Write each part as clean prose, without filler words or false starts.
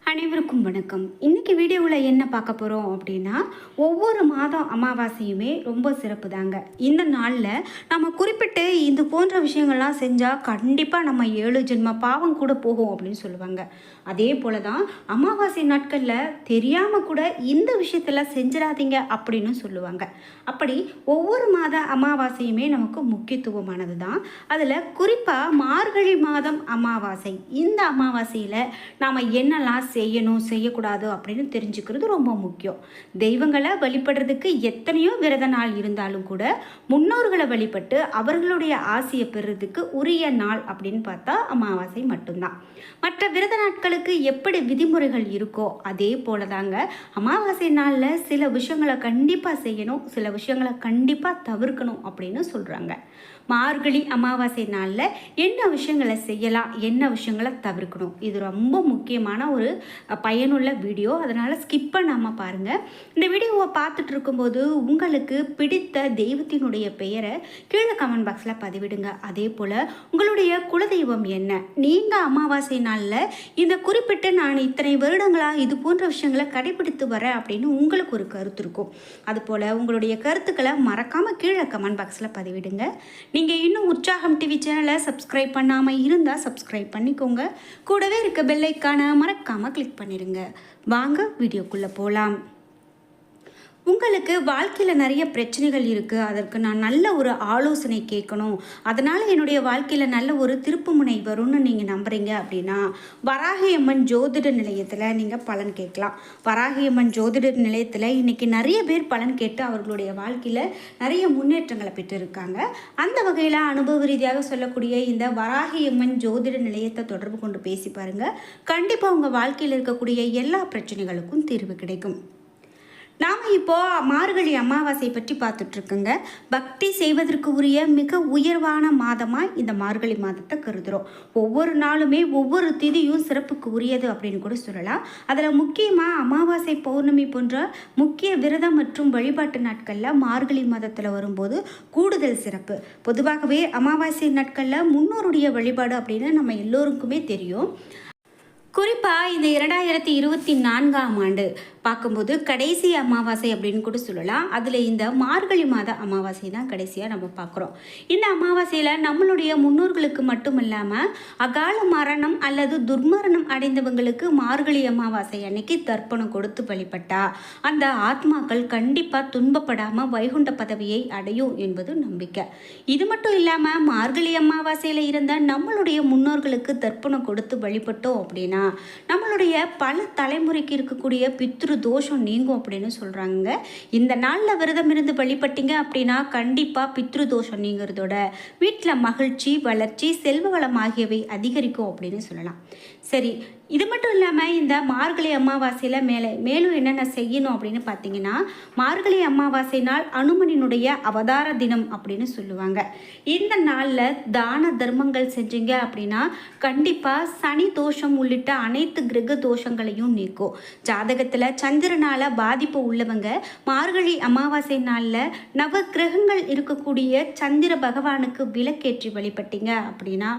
அனைவருக்கும் வணக்கம். இன்னைக்கு வீடியோவில் என்ன பார்க்க போகிறோம் அப்படின்னா, ஒவ்வொரு மாதம் அமாவாசையுமே ரொம்ப சிறப்பு தாங்க. இந்த நாளில் நம்ம குறிப்பிட்டு இது போன்ற விஷயங்கள்லாம் செஞ்சால் கண்டிப்பாக நம்ம 7 ஜென்ம பாவம் கூட போகும் அப்படின்னு சொல்லுவாங்க. அதே போல தான் அமாவாசை நாட்களில் தெரியாமல் கூட இந்த விஷயத்தில் செஞ்சிடாதீங்க அப்படின்னு சொல்லுவாங்க. அப்படி ஒவ்வொரு மாத அமாவாசையுமே நமக்கு முக்கியத்துவமானது தான். அதில் குறிப்பாக மார்கழி மாதம் அமாவாசை, இந்த அமாவாசையில் நாம் என்னெல்லாம் செய்யணும் செய்யக்கூடாது அப்படின்னு தெரிஞ்சுக்கிறது ரொம்ப முக்கியம். தெய்வங்களை வழிபடுறதுக்கு எத்தனையோ விரத நாள் இருந்தாலும் கூட முன்னோர்களை வழிபட்டு அவர்களுடைய ஆசையை பெறுறதுக்கு உரிய நாள் அப்படின்னு பார்த்தா அமாவாசை மட்டும்தான். மற்ற விரத நாட்களுக்கு எப்படி விதிமுறைகள் இருக்கோ அதே போல தாங்க அமாவாசை நாளில் சில விஷயங்களை கண்டிப்பாக செய்யணும், சில விஷயங்களை கண்டிப்பாக தவிர்க்கணும் அப்படின்னு சொல்கிறாங்க. மார்கழி அமாவாசை நாளில் என்ன விஷயங்களை செய்யலாம், என்ன விஷயங்களை தவிர்க்கணும், இது ரொம்ப முக்கியமான ஒரு பயனுள்ள வீடியோ. அதனால் ஸ்கிப் பண்ணாமல் பாருங்கள். இந்த வீடியோவை பார்த்துட்டு இருக்கும்போது உங்களுக்கு பிடித்த தெய்வத்தினுடைய பெயரை கீழே கமெண்ட் பாக்ஸில் பதிவிடுங்க. அதே போல் உங்களுடைய குலதெய்வம் என்ன, நீங்கள் அமாவாசை நாளில் இந்த குறிப்பிட்ட நான் இத்தனை வருடங்களாக இது போன்ற விஷயங்களை கடைபிடித்து வரேன் அப்படின்னு உங்களுக்கு ஒரு கருத்து இருக்கும். அதுபோல் உங்களுடைய கருத்துக்களை மறக்காமல் கீழே கமெண்ட் பாக்ஸில் பதிவிடுங்க. நீங்கள் இன்னும் உற்சாகம் டிவி சேனலை சப்ஸ்கிரைப் பண்ணாமல் இருந்தால் சப்ஸ்கிரைப் பண்ணிக்கோங்க. கூடவே இருக்க பெல் ஐக்கானை மறக்காமல் கிளிக் பண்ணிடுங்க. வாங்க வீடியோக்குள்ளே போகலாம். உங்களுக்கு வாழ்க்கையில் நிறைய பிரச்சனைகள் இருக்குது, அதற்கு நான் நல்ல ஒரு ஆலோசனை கேட்கணும், அதனால் என்னுடைய வாழ்க்கையில் நல்ல ஒரு திருப்புமுனை வரும்னு நீங்கள் நம்புறீங்க அப்படின்னா வராகியம்மன் ஜோதிட நிலையத்தில் நீங்கள் பலன் கேட்கலாம். வராகியம்மன் ஜோதிட நிலையத்தில் இன்றைக்கி நிறைய பேர் பலன் கேட்டு அவர்களுடைய வாழ்க்கையில் நிறைய முன்னேற்றங்களை பெற்றிருக்காங்க. அந்த வகையில் அனுபவ ரீதியாக சொல்லக்கூடிய இந்த வராகியம்மன் ஜோதிட நிலையத்தை தொடர்பு கொண்டு பேசி பாருங்கள். கண்டிப்பாக உங்கள் வாழ்க்கையில் இருக்கக்கூடிய எல்லா பிரச்சனைகளுக்கும் தீர்வு கிடைக்கும். நாம் இப்போது மார்கழி அமாவாசை பற்றி பார்த்துட்ருக்குங்க. பக்தி செய்வதற்கு உரிய மிக உயர்வான மாதமாக இந்த மார்கழி மாதத்தை கருதுகிறோம். ஒவ்வொரு நாளுமே ஒவ்வொரு திதியும் சிறப்புக்கு உரியது அப்படின்னு கூட சொல்லலாம். அதில் முக்கியமாக அமாவாசை, பௌர்ணமி போன்ற முக்கிய விரதம் மற்றும் வழிபாட்டு நாட்களில் மார்கழி மாதத்தில் வரும்போது கூடுதல் சிறப்பு. பொதுவாகவே அமாவாசை நாட்களில் முன்னோருடைய வழிபாடு அப்படின்னு நம்ம எல்லோருக்குமே தெரியும். குறிப்பாக இந்த 2024ஆம் ஆண்டு பார்க்கும்போது கடைசி அமாவாசை அப்படின்னு கூட சொல்லலாம். அதில் இந்த மார்கழி மாத அமாவாசை தான் கடைசியாக நம்ம பார்க்குறோம். இந்த அமாவாசையில் நம்மளுடைய முன்னோர்களுக்கு மட்டும் இல்லாமல் அகால மரணம் அல்லது துர்மரணம் அடைந்தவங்களுக்கு மார்கழி அமாவாசை அன்னைக்கு தர்ப்பணம் கொடுத்து வழிபட்டா அந்த ஆத்மாக்கள் கண்டிப்பாக துன்பப்படாமல் வைகுண்ட பதவியை அடையும் என்பது நம்பிக்கை. இது மட்டும் இல்லாமல் மார்கழி அமாவாசையில் இருந்த நம்மளுடைய முன்னோர்களுக்கு தர்ப்பணம் கொடுத்து வழிபட்டோம் அப்படின்னா நம்மளுடைய பல தலைமுறைக்கு இருக்கக்கூடிய பித்ரு தோஷம் நீங்கும் அப்படின்னு சொல்கிறாங்க. இந்த நாளில் விரதம் இருந்து வழிபட்டீங்க அப்படின்னா கண்டிப்பாக பித்ரு தோஷம் நீங்கிறதோட வீட்டில் மகிழ்ச்சி, வளர்ச்சி, செல்வ வளம் ஆகியவை அதிகரிக்கும் அப்படின்னு சொல்லலாம். சரி, இது மட்டும் இல்லாமல் இந்த மார்கழி அமாவாசையில் மேலும் என்னென்ன செய்யணும் அப்படின்னு பார்த்தீங்கன்னா, மார்கழி அமாவாசை நாள் அனுமனினுடைய அவதார தினம் அப்படின்னு சொல்லுவாங்க. இந்த நாளில் தான தர்மங்கள் செஞ்சீங்க அப்படின்னா கண்டிப்பாக சனி தோஷம் உள்ளிட்ட அனைத்து கிரக தோஷங்களையும் நீக்கும். ஜாதகத்தில் சந்திரனால் பாதிப்பு உள்ளவங்க மார்கழி அமாவாசை நாளில் நவ கிரகங்கள் இருக்கக்கூடிய சந்திர பகவானுக்கு விளக்கேற்றி வழிபட்டீங்க அப்படின்னா,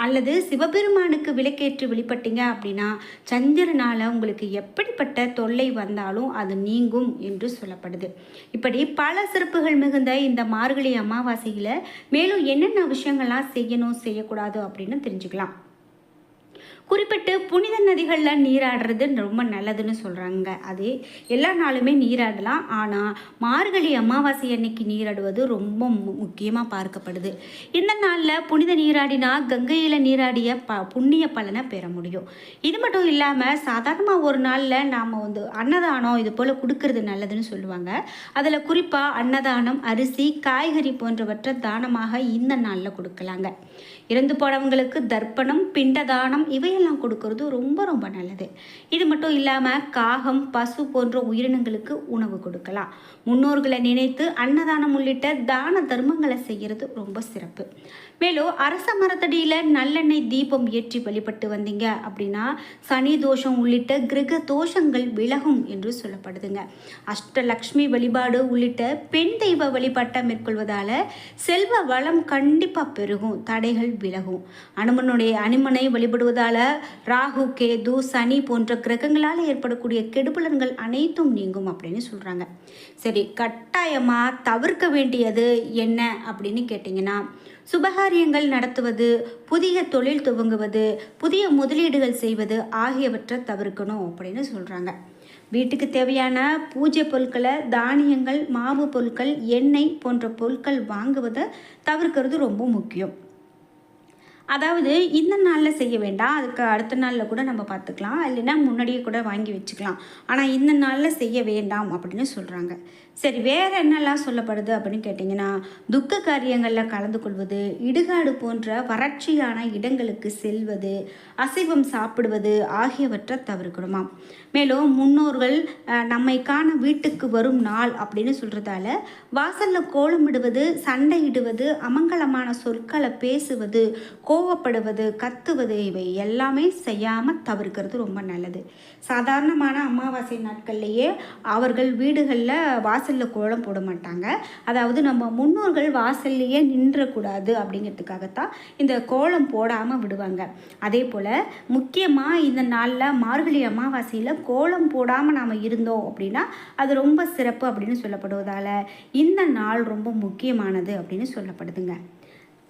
அல்லது சிவபெருமானுக்கு விளக்கேற்றி வழிபட்டீங்க அப்படின்னா சந்திரனால உங்களுக்கு எப்படிப்பட்ட தொல்லை வந்தாலும் அது நீங்கும் என்று சொல்லப்படுது. இப்படி பல சிறப்புகள் மிகுந்த இந்த மார்கழி அமாவாசையில் மேலும் என்னென்ன விஷயங்கள்லாம் செய்யணும் செய்யக்கூடாது அப்படின்னு தெரிஞ்சுக்கலாம். குறிப்பிட்டு புனித நதிகளில் நீராடுறது ரொம்ப நல்லதுன்னு சொல்கிறாங்க. அது எல்லா நாளுமே நீராடலாம், ஆனால் மார்கழி அமாவாசை அன்னைக்கு நீராடுவது ரொம்ப முக்கியமாக பார்க்கப்படுது. இந்த நாளில் புனித நீராடினா கங்கையில் நீராடிய புண்ணிய பலனை பெற முடியும். இது மட்டும் இல்லாமல் சாதாரணமாக ஒரு நாளில் நாம் அன்னதானம் இது போல் கொடுக்கறது நல்லதுன்னு சொல்லுவாங்க. அதில் குறிப்பாக அன்னதானம், அரிசி, காய்கறி போன்றவற்றை தானமாக இந்த நாளில் கொடுக்கலாங்க. இறந்து போனவங்களுக்கு தர்ப்பணம், பிண்டதானம் இவையெல்லாம் கொடுக்கறது ரொம்ப ரொம்ப நல்லது. இது மட்டும் இல்லாமல் காகம், பசு போன்ற உயிரினங்களுக்கு உணவு கொடுக்கலாம். முன்னோர்களை நினைத்து அன்னதானம் உள்ளிட்ட தான தர்மங்களை செய்கிறது ரொம்ப சிறப்பு. மேலும் அரச மரத்தடியில் நல்லெண்ணெய் தீபம் ஏற்றி வழிபட்டு வந்தீங்க அப்படின்னா சனி தோஷம் உள்ளிட்ட கிரக தோஷங்கள் விலகும் என்று சொல்லப்படுதுங்க. அஷ்டலக்ஷ்மி வழிபாடு உள்ளிட்ட பெண் தெய்வ வழிபாட்டை மேற்கொள்வதால் செல்வ வளம் கண்டிப்பாக பெருகும், தடைகள் விலகும். அனுமனை வழிபடுவதால் ராகு, கேது, சனி போன்ற கிரகங்களால் ஏற்படக்கூடிய கெடுபலன்கள் அனைத்தும் நீங்கும் அப்படின்னு சொல்கிறாங்க. சரி, கட்டாயமாக தவிர்க்க வேண்டியது என்ன அப்படின்னு கேட்டிங்கன்னா, சுபகாரியங்கள் நடத்துவது, புதிய தொழில் துவங்குவது, புதிய முதலீடுகள் செய்வது ஆகியவற்றை தவிர்க்கணும் அப்படின்னு சொல்கிறாங்க. வீட்டுக்கு தேவையான பூஜை பொருட்களை, தானியங்கள், மாவு பொருட்கள், எண்ணெய் போன்ற பொருட்கள் வாங்குவதை தவிர்க்கிறது ரொம்ப முக்கியம். அதாவது இந்த நாளில் செய்ய வேண்டாம், அதுக்கு அடுத்த நாளில் கூட நம்ம பார்த்துக்கலாம், இல்லைன்னா முன்னாடியே கூட வாங்கி வச்சுக்கலாம். ஆனால் இந்த நாளில் செய்ய வேண்டாம் அப்படின்னு சொல்கிறாங்க. சரி, வேறு என்னெல்லாம் சொல்லப்படுது அப்படின்னு கேட்டிங்கன்னா, துக்க காரியங்களில் கலந்து கொள்வது, இடுகாடு போன்ற வறட்சியான இடங்களுக்கு செல்வது, அசைவம் சாப்பிடுவது ஆகியவற்றை தவிர்க்கணுமா. மேலும் முன்னோர்கள் நம்மை காண வீட்டுக்கு வரும் நாள் அப்படின்னு சொல்கிறதால வாசலில் கோலமிடுவது, சண்டையிடுவது, அமங்கலமான சொற்களை பேசுவது, கோவப்படுவது, கத்துவது இவை எல்லாமே செய்யாமல் தவிர்க்கிறது ரொம்ப நல்லது. சாதாரணமான அமாவாசை நாட்கள்லேயே அவர்கள் வீடுகளில் வாசலில் கோலம் போட மாட்டாங்க. அதாவது நம்ம முன்னோர்கள் வாசல்லையே நின்றக்கூடாது அப்படிங்கிறதுக்காகத்தான் இந்த கோலம் போடாமல் விடுவாங்க. அதே போல் முக்கியமாக இந்த நாளில் மார்கழி அமாவாசையில் கோலம் போடாமல் நாம் இருந்தோம் அப்படின்னா அது ரொம்ப சிறப்பு அப்படின்னு சொல்லப்படுவதால் இந்த நாள் ரொம்ப முக்கியமானது அப்படின்னு சொல்லப்படுதுங்க.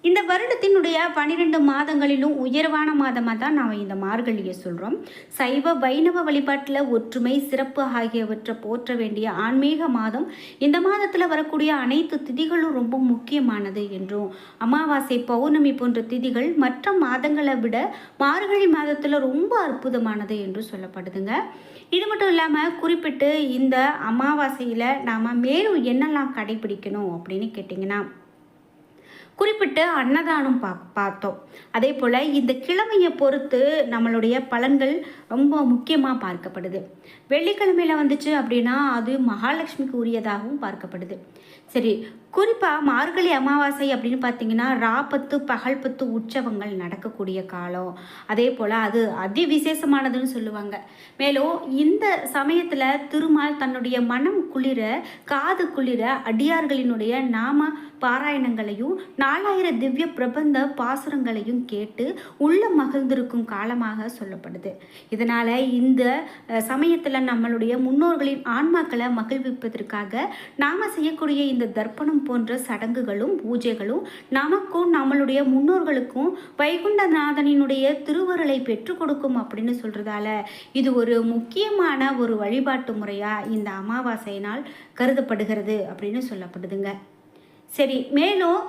இந்த வருடத்தினுடைய 12 மாதங்களிலும் உயர்வான மாதமாக தான் நாம் இந்த மார்கழியை சொல்கிறோம். சைவ வைணவ வழிபாட்டில் ஒற்றுமை, சிறப்பு ஆகியவற்றை போற்ற வேண்டிய ஆன்மீக மாதம். இந்த மாதத்தில் வரக்கூடிய அனைத்து திதிகளும் ரொம்ப முக்கியமானது என்றும், அமாவாசை, பௌர்ணமி போன்ற திதிகள் மற்ற மாதங்களை விட மார்கழி மாதத்தில் ரொம்ப அற்புதமானது என்று சொல்லப்படுதுங்க. இது மட்டும் இல்லாமல் குறிப்பிட்டு இந்த அமாவாசையில் நாம் மேலும் என்னெல்லாம் கடைபிடிக்கணும் அப்படின்னு கேட்டிங்கன்னா, குறிப்பிட்டு அன்னதானம் பார்த்தோம். அதே போல் இந்த கிழமையை பொறுத்து நம்மளுடைய பலன்கள் ரொம்ப முக்கியமாக பார்க்கப்படுது. வெள்ளிக்கிழமையில் வந்துச்சு அப்படின்னா அது மகாலட்சுமிக்கு உரியதாகவும் பார்க்கப்படுது. சரி, குறிப்பாக மார்கழி அமாவாசை அப்படின்னு பார்த்தீங்கன்னா ராப்பத்து பகல் பத்து உற்சவங்கள் நடக்கக்கூடிய காலம். அதே போல் அது அதி விசேஷமானதுன்னு சொல்லுவாங்க. மேலும் இந்த சமயத்தில் திருமால் தன்னுடைய மனம் குளிர, காது குளிர அடியார்களினுடைய நாம பாராயணங்களையும் 4000 திவ்ய பிரபந்த பாசுரங்களையும் கேட்டு உள்ள மகிழ்ந்திருக்கும் காலமாக சொல்லப்படுது. இதனால் இந்த சமயத்தில் நம்மளுடைய முன்னோர்களின் ஆன்மாக்களை மகிழ்விப்பதற்காக நாம் செய்யக்கூடிய இந்த தர்ப்பணம் போன்ற சடங்குகளும் பூஜைகளும் நமக்கும் நம்மளுடைய முன்னோர்களுக்கும் வைகுண்டநாதனினுடைய திருவருளை பெற்றுக் கொடுக்கும் அப்படின்னு சொல்கிறதால இது ஒரு முக்கியமான ஒரு வழிபாட்டு முறையாக இந்த அமாவாசை நாள் கருதப்படுகிறது அப்படின்னு சொல்லப்படுதுங்க. சரி, மேலும்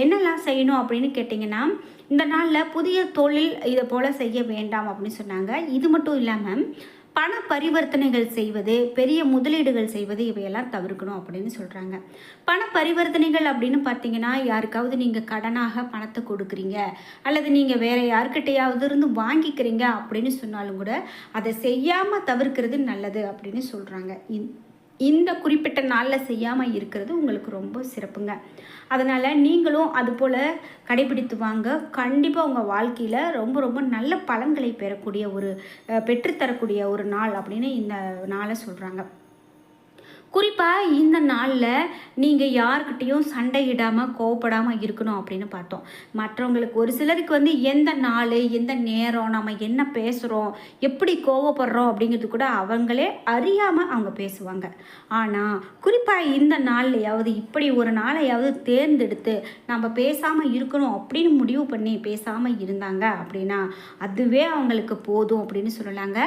என்னெல்லாம் செய்யணும் அப்படின்னு கேட்டிங்கன்னா, இந்த நாளில் புதிய தொழில் இதை போல் செய்ய வேண்டாம் அப்படின்னு சொன்னாங்க. இது மட்டும் இல்லாமல் பண பரிவர்த்தனைகள் செய்வது, பெரிய முதலீடுகள் செய்வது இவையெல்லாம் தவிர்க்கணும் அப்படின்னு சொல்கிறாங்க. பண பரிவர்த்தனைகள் அப்படின்னு பார்த்தீங்கன்னா, யாருக்காவது நீங்கள் கடனாக பணத்தை கொடுக்குறீங்க அல்லது நீங்கள் வேறு யாருக்கிட்டையாவது இருந்து வாங்கிக்கிறீங்க அப்படின்னு சொன்னாலும் கூட அதை செய்யாமல் தவிர்க்கிறது நல்லது அப்படின்னு சொல்கிறாங்க. இந்த குறிப்பிட்ட நாளில் செய்யாமல் இருக்கிறது உங்களுக்கு ரொம்ப சிறப்புங்க. அதனால் நீங்களும் அதுபோல் கடைபிடித்து வாங்க. கண்டிப்பாக உங்கள் வாழ்க்கையில் ரொம்ப ரொம்ப நல்ல பலன்களை பெறக்கூடிய பெற்றுத்தரக்கூடிய ஒரு நாள் அப்படின்னு இந்த நாளை சொல்கிறாங்க. குறிப்பாக இந்த நாளில் நீங்கள் யார்கிட்டையும் சண்டையிடாமல் கோவப்படாமல் இருக்கணும் அப்படின்னு பார்த்தோம். மற்றவங்களுக்கு ஒரு சிலருக்கு எந்த நாள், எந்த நேரம், நம்ம என்ன பேசுகிறோம், எப்படி கோவப்படுறோம் அப்படிங்கிறது கூட அவங்களே அறியாமல் அவங்க பேசுவாங்க. ஆனால் குறிப்பாக இந்த நாள்லையாவது இப்படி ஒரு நாளையாவது தேர்ந்தெடுத்து நம்ம பேசாமல் இருக்கணும் அப்படின்னு முடிவு பண்ணி பேசாமல் இருந்தாங்க அப்படின்னா அதுவே அவங்களுக்கு போதும் அப்படின்னு சொல்லலாங்க.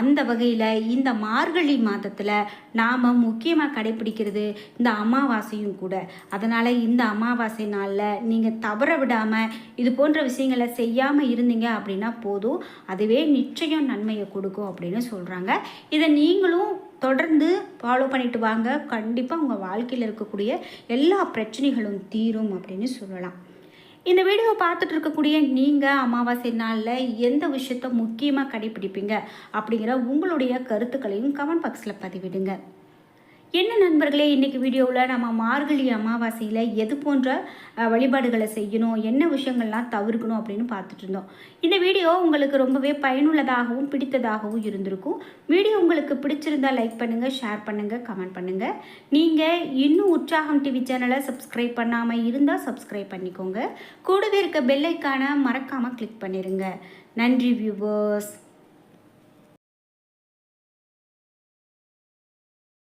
அந்த வகையில் இந்த மார்கழி மாதத்தில் நாம் முக்கியமாக கடைபிடிக்கிறது இந்த அமாவாசையும் கூட. அதனால் இந்த அமாவாசை நாளில் நீங்கள் தவற விடாமல் இது போன்ற விஷயங்களை செய்யாமல் இருந்தீங்க அப்படின்னா போதும், அதுவே நிச்சயம் நன்மையை கொடுக்கும் அப்படின்னு சொல்கிறாங்க. இதை நீங்களும் தொடர்ந்து ஃபாலோ பண்ணிட்டு வாங்க. கண்டிப்பாக உங்கள் வாழ்க்கையில் இருக்கக்கூடிய எல்லா பிரச்சனைகளும் தீரும் அப்படின்னு சொல்லலாம். இந்த வீடியோவை பார்த்துட்டு இருக்கக்கூடிய நீங்கள் அமாவாசை நாளில் எந்த விஷயத்த முக்கியமாக கடைபிடிப்பீங்க அப்படிங்கிற உங்களுடைய கருத்துக்களையும் கமெண்ட் பாக்ஸில் பதிவிடுங்க. என்ன நண்பர்களே, இன்றைக்கி வீடியோவில் நம்ம மார்கழி அமாவாசையில் எது போன்ற வழிபாடுகளை செய்யணும், என்ன விஷயங்கள்லாம் தவிர்க்கணும் அப்படின்னு பார்த்துட்டு இருந்தோம். இந்த வீடியோ உங்களுக்கு ரொம்பவே பயனுள்ளதாகவும் பிடித்ததாகவும் இருந்திருக்கும். வீடியோ உங்களுக்கு பிடிச்சிருந்தால் லைக் பண்ணுங்கள், ஷேர் பண்ணுங்கள், கமெண்ட் பண்ணுங்கள். நீங்கள் இன்னும் உற்சாகம் டிவி சேனலை சப்ஸ்கிரைப் பண்ணாமல் இருந்தால் சப்ஸ்கிரைப் பண்ணிக்கோங்க. கூடவே இருக்க பெல் ஐக்கானை மறக்காமல் கிளிக் பண்ணிடுங்க. நன்றி வியூவர்ஸ்.